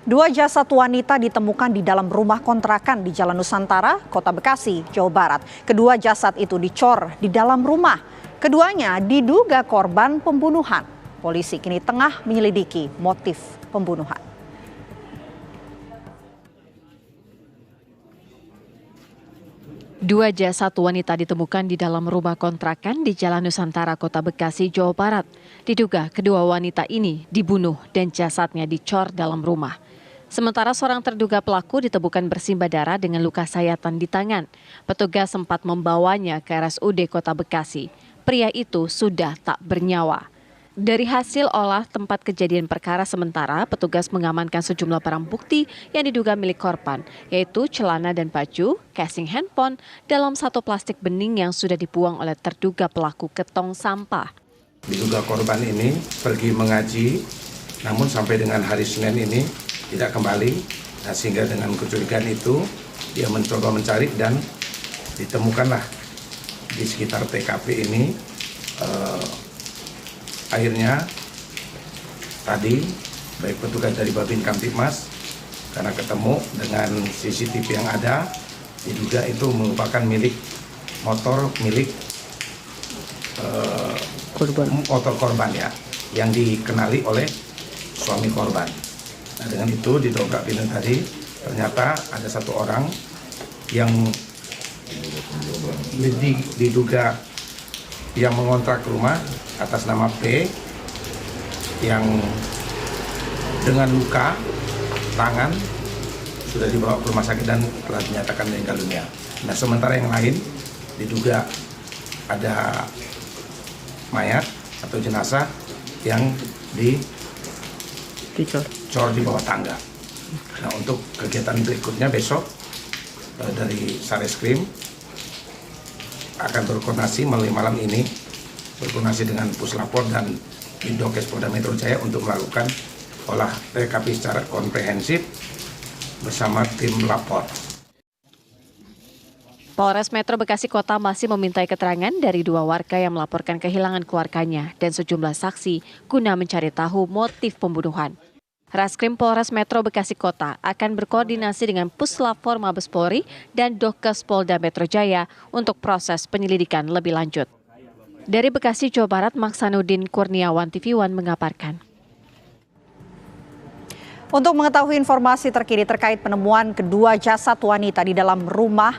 Dua jasad wanita ditemukan di dalam rumah kontrakan di Jalan Nusantara, Kota Bekasi, Jawa Barat. Kedua jasad itu dicor di dalam rumah. Keduanya diduga korban pembunuhan. Polisi kini tengah menyelidiki motif pembunuhan. Dua jasad wanita ditemukan di dalam rumah kontrakan di Jalan Nusantara, Kota Bekasi, Jawa Barat. Diduga kedua wanita ini dibunuh dan jasadnya dicor dalam rumah. Sementara seorang terduga pelaku ditemukan bersimbah darah dengan luka sayatan di tangan. Petugas sempat membawanya ke RSUD Kota Bekasi. Pria itu sudah tak bernyawa. Dari hasil olah tempat kejadian perkara sementara, petugas mengamankan sejumlah barang bukti yang diduga milik korban, yaitu celana dan baju, casing handphone, dalam satu plastik bening yang sudah dibuang oleh terduga pelaku ke tong sampah. Diduga korban ini pergi mengaji, namun sampai dengan hari Senin ini tidak kembali, sehingga dengan kecurigaan itu dia mencoba mencari dan ditemukanlah di sekitar TKP ini. Akhirnya tadi baik petugas dari Babin Kamtibmas karena ketemu dengan CCTV yang ada, diduga itu merupakan motor milik motor korban ya, yang dikenali oleh suami korban. Nah, dengan itu didobrak pintu tadi, ternyata ada satu orang yang diduga yang mengontrak rumah atas nama P yang dengan luka tangan sudah dibawa ke rumah sakit dan telah dinyatakan meninggal dunia. Nah, sementara yang lain diduga ada mayat atau jenazah yang dicor di bawah tangga. Nah, untuk kegiatan berikutnya besok dari Sareskrim akan berkoordinasi melalui malam ini, berkoordinasi dengan Puslapor dan Indokes Polda Metro Jaya untuk melakukan olah TKP secara komprehensif bersama tim lapor. Polres Metro Bekasi Kota masih memintai keterangan dari dua warga yang melaporkan kehilangan keluarganya dan sejumlah saksi guna mencari tahu motif pembunuhan. Raskrim Polres Metro Bekasi Kota akan berkoordinasi dengan Puslapor Mabes Polri dan Dokes Polda Metro Jaya untuk proses penyelidikan lebih lanjut. Dari Bekasi, Jawa Barat, Maksanuddin Kurniawan, TV One mengabarkan. Untuk mengetahui informasi terkini terkait penemuan kedua jasad wanita di dalam rumah,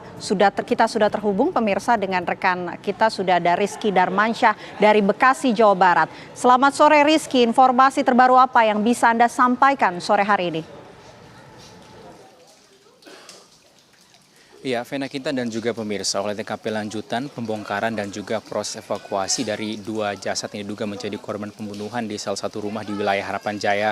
kita sudah terhubung pemirsa dengan rekan kita, sudah ada Rizky Darmansyah dari Bekasi, Jawa Barat. Selamat sore Rizky, informasi terbaru apa yang bisa Anda sampaikan sore hari ini? Ya, Vena Kinta dan juga pemirsa, oleh TKP lanjutan pembongkaran dan juga proses evakuasi dari dua jasad yang diduga menjadi korban pembunuhan di salah satu rumah di wilayah Harapan Jaya,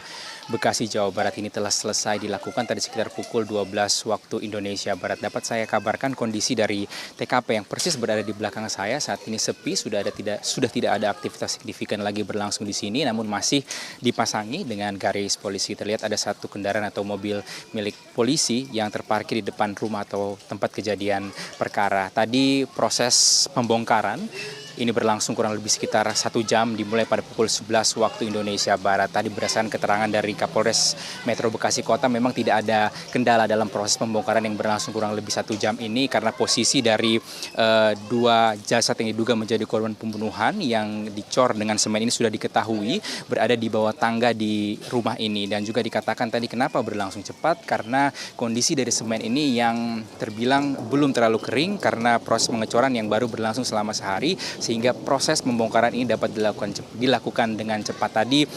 Bekasi, Jawa Barat ini telah selesai dilakukan tadi sekitar pukul 12 waktu Indonesia Barat. Dapat saya kabarkan kondisi dari TKP yang persis berada di belakang saya saat ini sepi, sudah tidak ada aktivitas signifikan lagi berlangsung di sini, namun masih dipasangi dengan garis polisi. Terlihat ada satu kendaraan atau mobil milik polisi yang terparkir di depan rumah atau tempat kejadian perkara. Tadi proses pembongkaran ini berlangsung kurang lebih sekitar 1 jam, dimulai pada pukul 11 waktu Indonesia Barat. Tadi berdasarkan keterangan dari Kapolres Metro Bekasi Kota, memang tidak ada kendala dalam proses pembongkaran yang berlangsung kurang lebih 1 jam ini karena posisi dari dua jasad yang diduga menjadi korban pembunuhan yang dicor dengan semen ini sudah diketahui berada di bawah tangga di rumah ini. Dan juga dikatakan tadi kenapa berlangsung cepat, karena kondisi dari semen ini yang terbilang belum terlalu kering karena proses pengecoran yang baru berlangsung selama sehari, sehingga proses pembongkaran ini dapat dilakukan dengan cepat. Tadi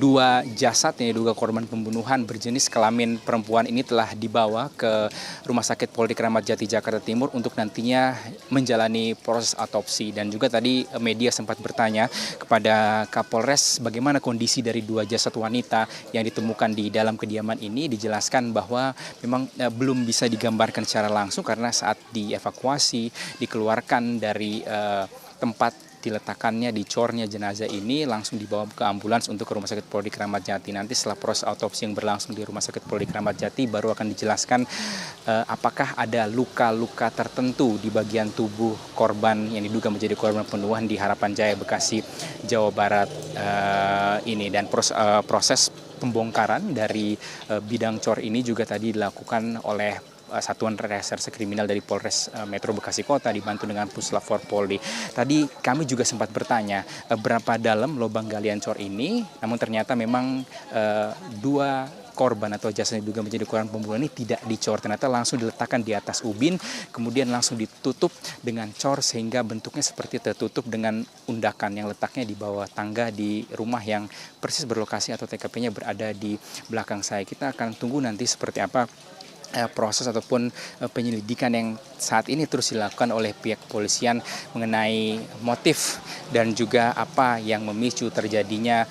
dua jasad yang diduga korban pembunuhan berjenis kelamin perempuan ini telah dibawa ke Rumah Sakit Polri Kramat Jati Jakarta Timur untuk nantinya menjalani proses autopsi. Dan juga tadi media sempat bertanya kepada Kapolres bagaimana kondisi dari dua jasad wanita yang ditemukan di dalam kediaman ini. Dijelaskan bahwa memang belum bisa digambarkan secara langsung karena saat dievakuasi dikeluarkan dari tempat diletakkannya, dicornya jenazah ini langsung dibawa ke ambulans untuk ke Rumah Sakit Polri Kramat Jati. Nanti setelah proses autopsi yang berlangsung di Rumah Sakit Polri Kramat Jati baru akan dijelaskan apakah ada luka-luka tertentu di bagian tubuh korban yang diduga menjadi korban pembunuhan di Harapan Jaya, Bekasi, Jawa Barat ini. Dan proses pembongkaran dari bidang cor ini juga tadi dilakukan oleh Satuan Reserse Kriminal dari Polres Metro Bekasi Kota dibantu dengan Puslap 4 Polri. Tadi kami juga sempat bertanya berapa dalam lubang galian cor ini, namun ternyata memang dua korban atau jasad yang diduga menjadi korban pembunuhan ini tidak dicor, ternyata langsung diletakkan di atas ubin, kemudian langsung ditutup dengan cor sehingga bentuknya seperti tertutup dengan undakan yang letaknya di bawah tangga di rumah yang persis berlokasi atau TKP-nya berada di belakang saya. Kita akan tunggu nanti seperti apa proses ataupun penyelidikan yang saat ini terus dilakukan oleh pihak kepolisian mengenai motif dan juga apa yang memicu terjadinya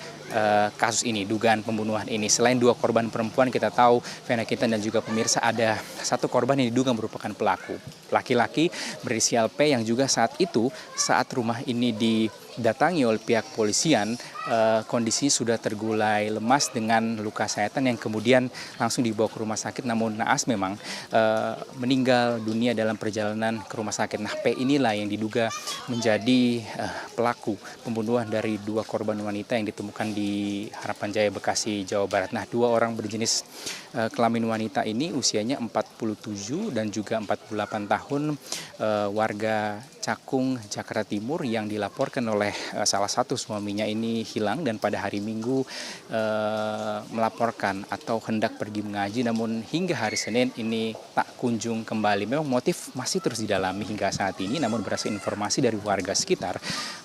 kasus ini, dugaan pembunuhan ini. Selain dua korban perempuan, kita tahu Vena Kintan dan juga pemirsa ada satu korban yang diduga merupakan pelaku. Laki-laki berinisial P yang juga saat rumah ini didatangi oleh pihak polisian, kondisi sudah tergulai lemas dengan luka sayatan yang kemudian langsung dibawa ke rumah sakit, namun naas memang meninggal dunia dalam perjalanan ke rumah sakit. Nah, P inilah yang diduga menjadi pelaku pembunuhan dari dua korban wanita yang ditemukan di Harapan Jaya, Bekasi, Jawa Barat. Nah, dua orang berjenis kelamin wanita ini usianya 47 dan juga 48 tahun, warga Cakung, Jakarta Timur yang dilaporkan oleh salah satu suaminya ini hilang dan pada hari Minggu melaporkan atau hendak pergi mengaji, namun hingga hari Senin ini tak kunjung kembali. Memang motif masih terus didalami hingga saat ini, namun berdasarkan informasi dari warga sekitar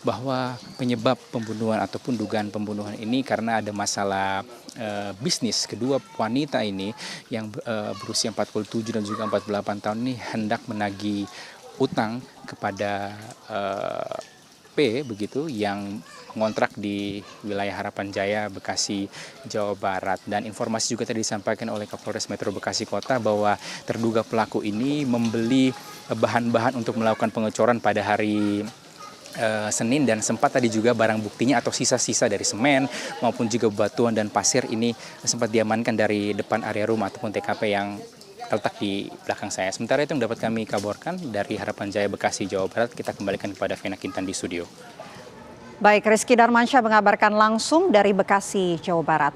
bahwa penyebab pembunuhan ataupun dugaan pembunuhan ini karena ada masalah bisnis. Kedua wanita ini yang berusia 47 dan juga 48 tahun ini hendak menagih utang kepada P begitu yang mengontrak di wilayah Harapan Jaya, Bekasi, Jawa Barat. Dan informasi juga tadi disampaikan oleh Kapolres Metro Bekasi Kota bahwa terduga pelaku ini membeli bahan-bahan untuk melakukan pengecoran pada hari Senin, dan sempat tadi juga barang buktinya atau sisa-sisa dari semen maupun juga batuan dan pasir ini sempat diamankan dari depan area rumah ataupun TKP yang terletak di belakang saya. Sementara itu yang dapat kami kabarkan dari Harapan Jaya, Bekasi, Jawa Barat. Kita kembalikan kepada Vena Kintan di studio. Baik, Rizky Darmansyah mengabarkan langsung dari Bekasi, Jawa Barat.